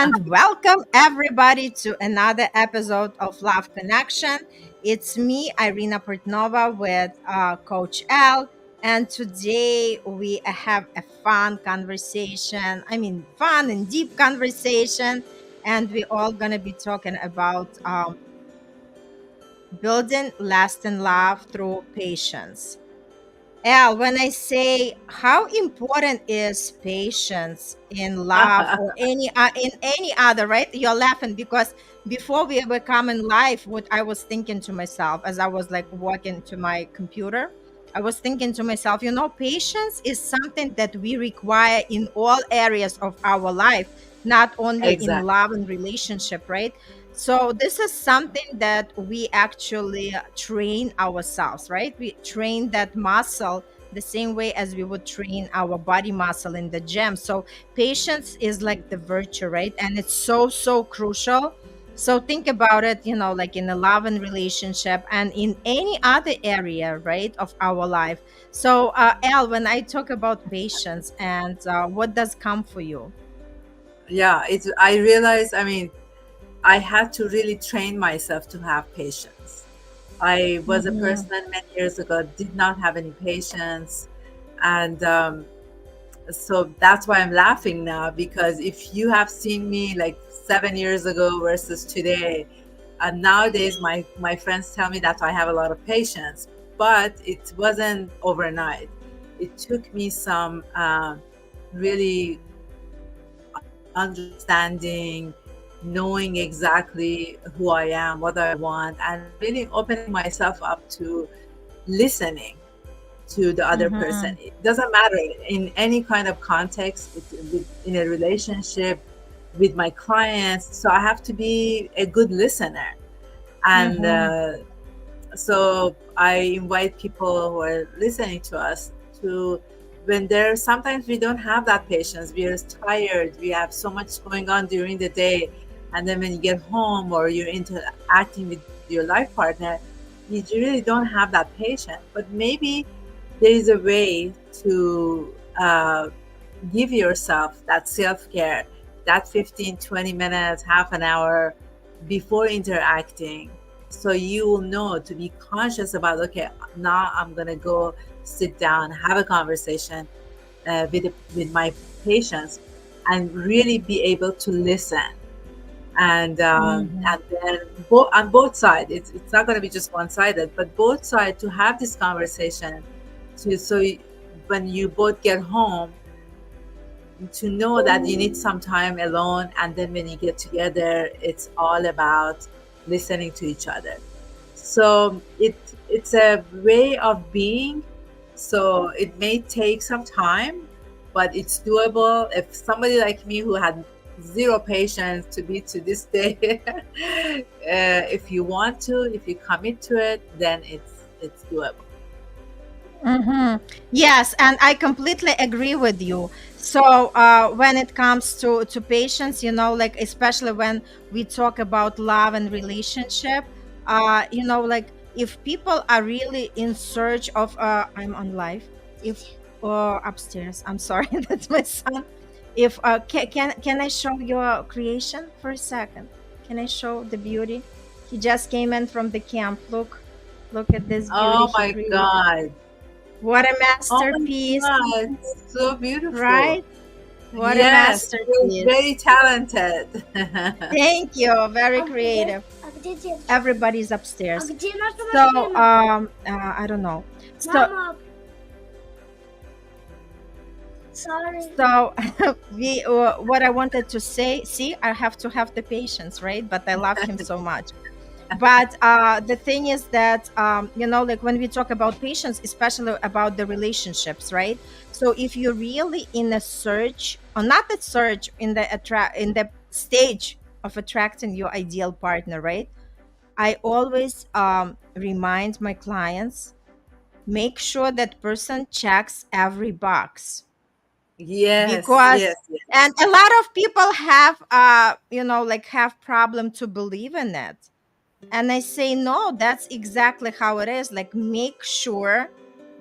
and welcome everybody to another episode of Love Connection. It's me, Irina Portnova, with Coach L, and today we have a fun conversation. I mean, fun and deep conversation, and we're all gonna be talking about building lasting love through patience. Al, when I say how important is patience in love or any other, right? You're laughing because before we ever come in life, what I was thinking to myself as I was like walking to my computer, I was thinking to myself, patience is something that we require in all areas of our life, not only in Exactly. love and relationship, right? So this is something that we actually train ourselves, right? We train that muscle the same way as we would train our body muscle in the gym. So patience is like the virtue, right? And it's so crucial. So think about it, like in a love and relationship and in any other area, right, of our life. So, Al, when I talk about patience and what does come for you? Yeah, I realized, I had to really train myself to have patience. I was a Mm-hmm. person many years ago, did not have any patience. And so that's why I'm laughing now, because if you have seen me like 7 years ago versus today, and nowadays my friends tell me that I have a lot of patience, but it wasn't overnight. It took me some really understanding, knowing exactly who I am, what I want, and really opening myself up to listening to the other person. Mm-hmm. It doesn't matter in any kind of context, in a relationship, with my clients. So I have to be a good listener. And Mm-hmm. so I invite people who are listening to us to, when there sometimes we don't have that patience, we are tired, we have so much going on during the day, and then when you get home or you're interacting with your life partner, you really don't have that patience. But maybe there is a way to give yourself that self-care, that 15, 20 minutes, half an hour before interacting, so you will know to be conscious about, okay, now I'm going to go sit down, have a conversation with my patients, and really be able to listen. Mm-hmm. And then on both sides, it's not going to be just one-sided, but both sides to have this conversation, when you both get home, to know that you need some time alone, and then when you get together, it's all about listening to each other. So it's a way of being. So it may take some time, but it's doable. If somebody like me who had zero patience to be to this day, if you want to, if you commit to it, then it's doable. Mm-hmm. Yes, and I completely agree with you. So, when it comes to patience, like especially when we talk about love and relationship, like if people are really in search of, I'm on live. If upstairs, I'm sorry, that's my son. If can I show your creation for a second? Can I show the beauty? He just came in from the camp. Look at this beauty Oh he my created. God. What a Oh my masterpiece, God. So beautiful. right? What a Yes, you're masterpiece. very talented. Thank you. Very creative. Everybody's upstairs. So, I don't know. So, so we what I wanted to say, see, I have to have the patience, right? But I love him so much. But the thing is that like when we talk about patience, especially about the relationships, right? So if you're really in a search, or not the search, in the stage of attracting your ideal partner, right? I always remind my clients, make sure that person checks every box, Yes, because yes, yes. and a lot of people have like have problem to believe in it. And I say, no, that's exactly how it is. Like, make sure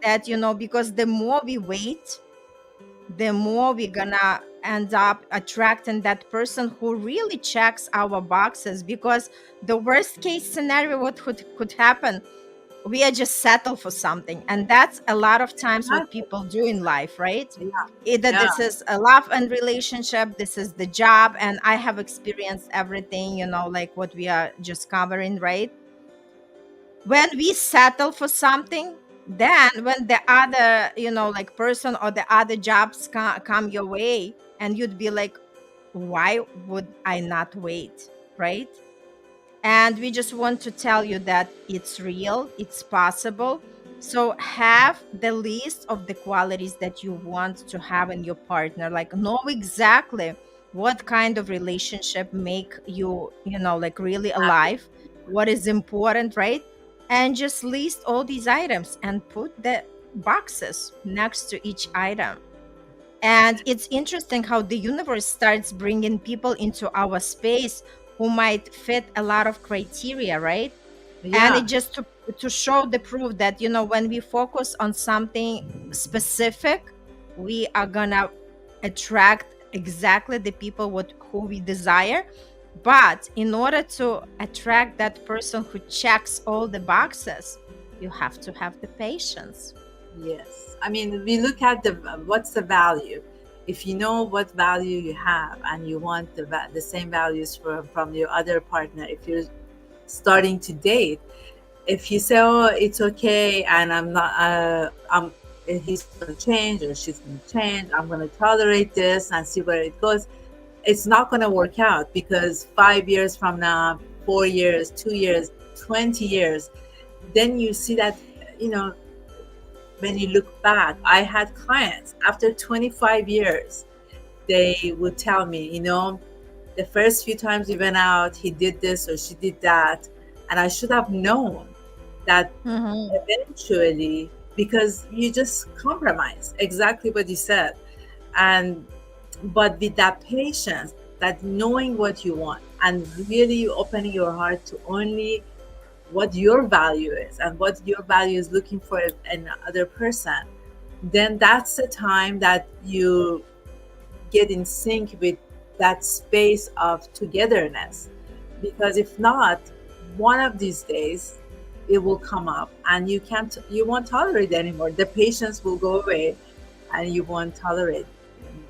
that, because the more we wait, the more we're gonna end up attracting that person who really checks our boxes, because the worst case scenario what could happen, we are just settle for something, and that's a lot of times what Exactly. people do in life, right? Yeah. Either Yeah. this is a love and relationship, this is the job, and I have experienced everything, like what we are just covering, right? When we settle for something, then when the other, like person or the other jobs come your way, and you'd be like, why would I not wait, right? And we just want to tell you that it's real, it's possible. So have the list of the qualities that you want to have in your partner. Like, know exactly what kind of relationship make you, like really Happy. alive, what is important, right? And just list all these items and put the boxes next to each item. And it's interesting how the universe starts bringing people into our space who might fit a lot of criteria, right? And it Yeah. just to show the proof that, when we focus on something specific, we are gonna attract exactly the people who we desire. But in order to attract that person who checks all the boxes, you have to have the patience. Yes. I mean, we look at the what's the value. If you know what value you have and you want the same values from your other partner, if you're starting to date, if you say, "Oh, it's okay," and I'm not, he's gonna change or she's gonna change. I'm gonna tolerate this and see where it goes. It's not gonna work out because 5 years from now, 4 years, 2 years, 20 years, then you see that, you know, when you look back, I had clients after 25 years, they would tell me, the first few times we went out, he did this or she did that. And I should have known that Mhm. eventually, because you just compromise, exactly what you said. And, but with that patience, that knowing what you want and really opening your heart to only what your value is and what your value is looking for in another person, then that's the time that you get in sync with that space of togetherness. Because if not, one of these days it will come up and you won't tolerate it anymore. The patience will go away and you won't tolerate it anymore.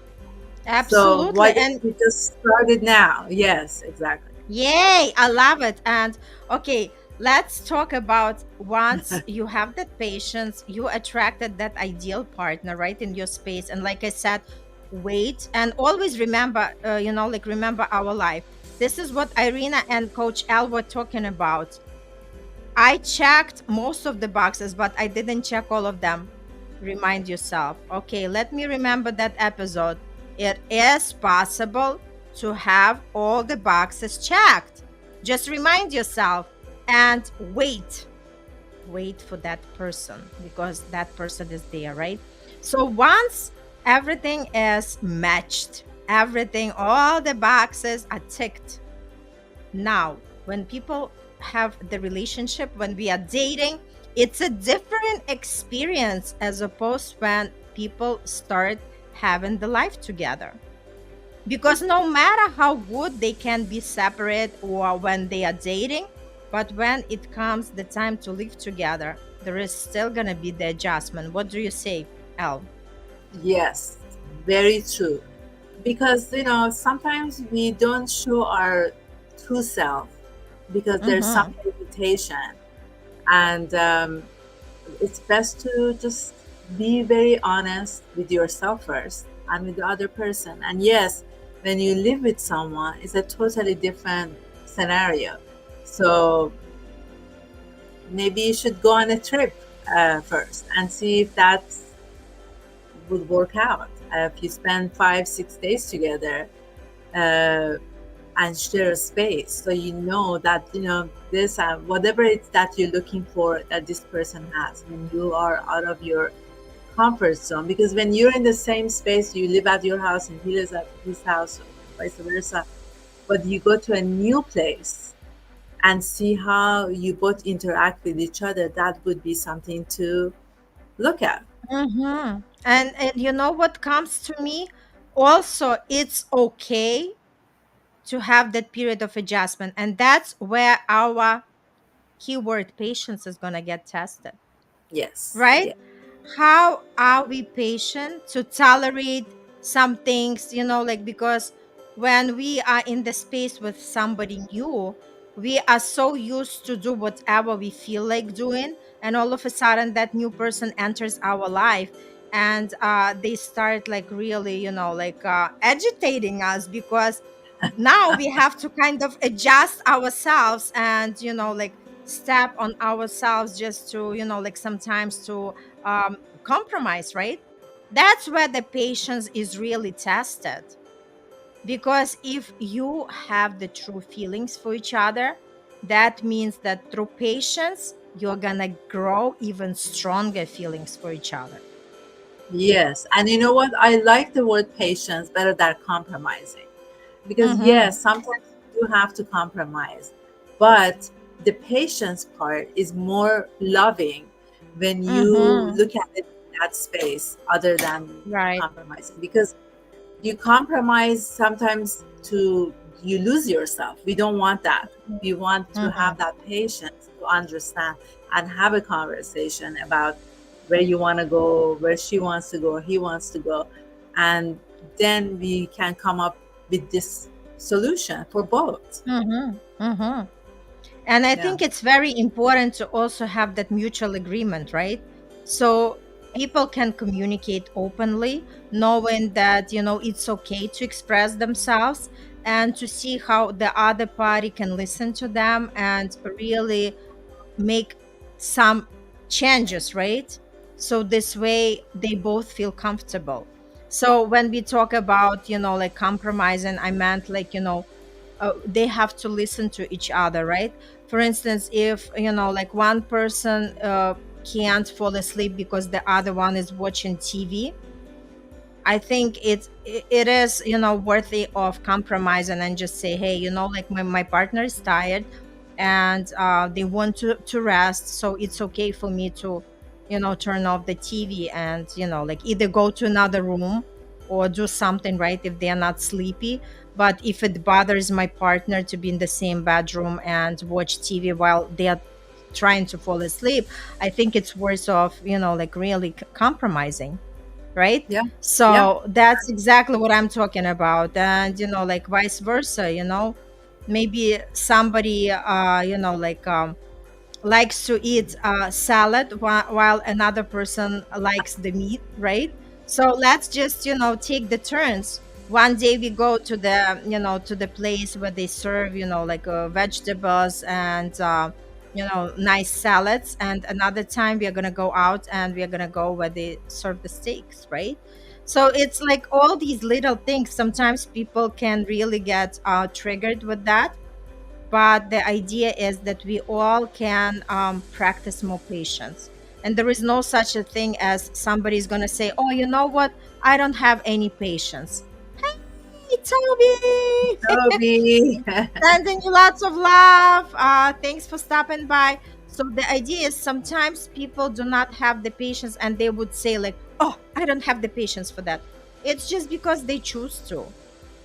So why Absolutely. don't And we just start it now? Yes, exactly. yay, I love it. And okay, let's talk about once you have that patience, you attracted that ideal partner right in your space. And like I said, wait and always remember, like remember our life. This is what Irina and Coach Al were talking about. I checked most of the boxes, but I didn't check all of them. Remind yourself, okay, let me remember that episode. It is possible to have all the boxes checked. Just remind yourself and wait. Wait for that person because that person is there, right? So once everything is matched, everything, all the boxes are ticked, now, when people have the relationship, when we are dating, it's a different experience as opposed when people start having the life together. Because no matter how good they can be separate or when they are dating, but when it comes the time to live together, there is still going to be the adjustment. What do you say, El? Yes, very true. Because, sometimes we don't show our true self because there's some Mm-hmm. hesitation. And it's best to just be very honest with yourself first and with the other person. And yes, when you live with someone, it's a totally different scenario. So maybe you should go on a trip first and see if that would work out. If you spend 5, 6 days together, uh, and share a space, so you know that this whatever it's that you're looking for that this person has when you are out of your comfort zone. Because when you're in the same space, you live at your house and he lives at his house, or vice versa, but you go to a new place and see how you both interact with each other, that would be something to look at. Mm-hmm. And you know what comes to me? also it's okay to have that period of adjustment, and that's where our keyword patience is going to get tested, Yes. right? Yeah. How are we patient to tolerate some things, like, because when we are in the space with somebody new, we are so used to do whatever we feel like doing, and all of a sudden that new person enters our life, and they start like really, like agitating us, because now we have to kind of adjust ourselves and, like step on ourselves just to, like sometimes to compromise, right? That's where the patience is really tested. Because if you have the true feelings for each other, that means that through patience, you're gonna grow even stronger feelings for each other. Yes. And you know what? I like the word patience better than compromising. Because Mm-hmm. yes, sometimes you do have to compromise, but the patience part is more loving when you Mm-hmm. look at it in that space other than Right. compromising. Because you compromise sometimes to you lose yourself. We don't want that. We want to Mm-hmm. have that patience to understand and have a conversation about where you want to go, where she wants to go, he wants to go, and then we can come up with this solution for both. Mm-hmm. Mm-hmm. And I Yeah. think it's very important to also have that mutual agreement, right? So people can communicate openly, knowing that, it's okay to express themselves, and to see how the other party can listen to them and really make some changes, right? So this way they both feel comfortable. So when we talk about, like compromising, I meant like, they have to listen to each other, right? For instance, if, like one person can't fall asleep because the other one is watching TV, I think it is, worthy of compromising and just say, hey, like my partner is tired, and they want to rest, so it's okay for me to, turn off the TV, and, like either go to another room or do something, right, if they are not sleepy. But if it bothers my partner to be in the same bedroom and watch TV while they are trying to fall asleep, I think it's worth of, like really compromising, right? Yeah. Yeah. So that's exactly what I'm talking about. And, like vice versa, maybe somebody, like likes to eat salad while another person likes the meat, right? So let's just, take the turns. One day we go to the, to the place where they serve, like vegetables and, nice salads. And another time we are going to go out and we are going to go where they serve the steaks, right? So it's like all these little things. Sometimes people can really get triggered with that, but the idea is that we all can practice more patience. And there is no such a thing as somebody's going to say, oh, you know what, I don't have any patience. Hey, Toby! Toby. Sending you lots of love. Thanks for stopping by. So the idea is sometimes people do not have the patience, and they would say like, oh, I don't have the patience for that. It's just because they choose to.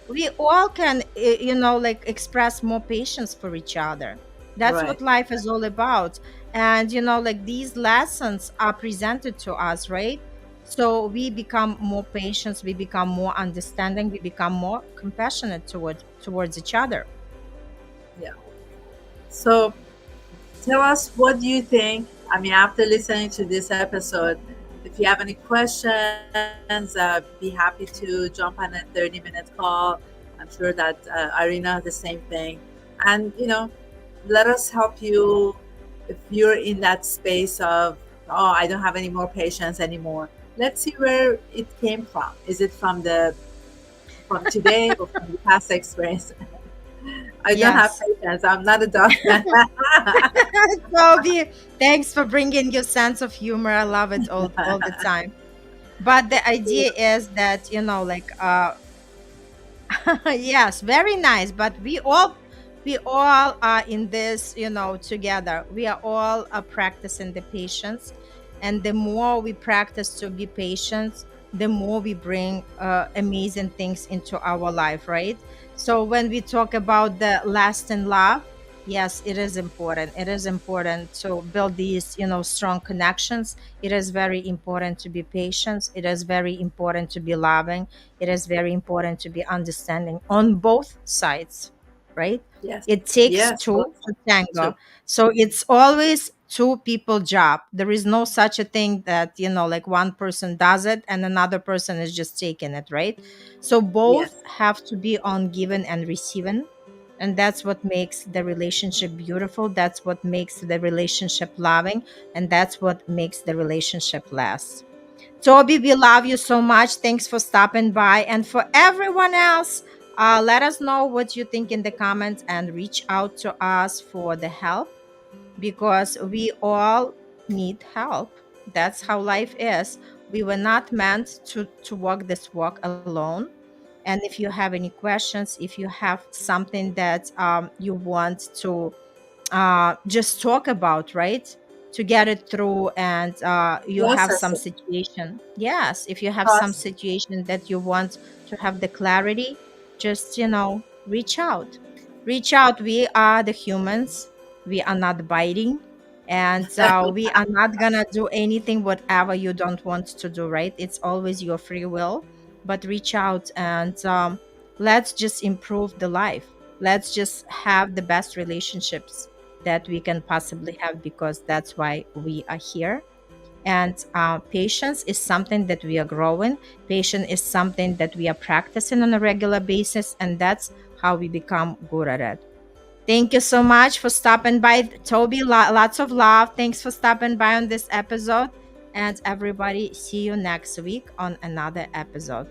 We all can, like express more patience for each other. That's Right. what life is all about. And, like these lessons are presented to us, right? So we become more patient, we become more understanding, we become more compassionate towards each other. Yeah. So tell us, what do you think? I mean, after listening to this episode, if you have any questions, be happy to jump on a 30-minute call. I'm sure that Irina, the same thing. And, let us help you if you're in that space of, oh, I don't have any more patience anymore. Let's see where it came from. Is it from today or from the past experience? I don't have Yes. patience. I'm not a doctor. Toby, thanks for bringing your sense of humor. I love it all the time. But the idea is that, like yes, very nice. But we all are in this, together. We are all practicing the patience, and the more we practice to be patient, the more we bring amazing things into our life, right? So when we talk about the lasting love, yes, it is important. It is important to build these, strong connections. It is very important to be patient. It is very important to be loving. It is very important to be understanding on both sides, right? Yes. It takes Yes, both two to tango. too. So it's always two people job. There is no such a thing that, like one person does it and another person is just taking it, right? So both Yes. have to be on giving and receiving. And that's what makes the relationship beautiful. That's what makes the relationship loving. And that's what makes the relationship last. Toby, we love you so much. Thanks for stopping by. And for everyone else, let us know what you think in the comments and reach out to us for the help, because we all need help. That's how life is. We were not meant to walk this walk alone. And if you have any questions, if you have something that you want to just talk about, right, to get it through, and you have Process some it. situation, yes, if you have some Process. situation that you want to have the clarity, just reach out. We are the humans. We are not biting, and we are not gonna do anything whatever you don't want to do, right? It's always your free will. But reach out, and let's just improve the life. Let's just have the best relationships that we can possibly have, because that's why we are here. And patience is something that we are growing. Patience is something that we are practicing on a regular basis, and that's how we become good at it. Thank you so much for stopping by, Toby. Lots of love. Thanks for stopping by on this episode. And everybody, see you next week on another episode.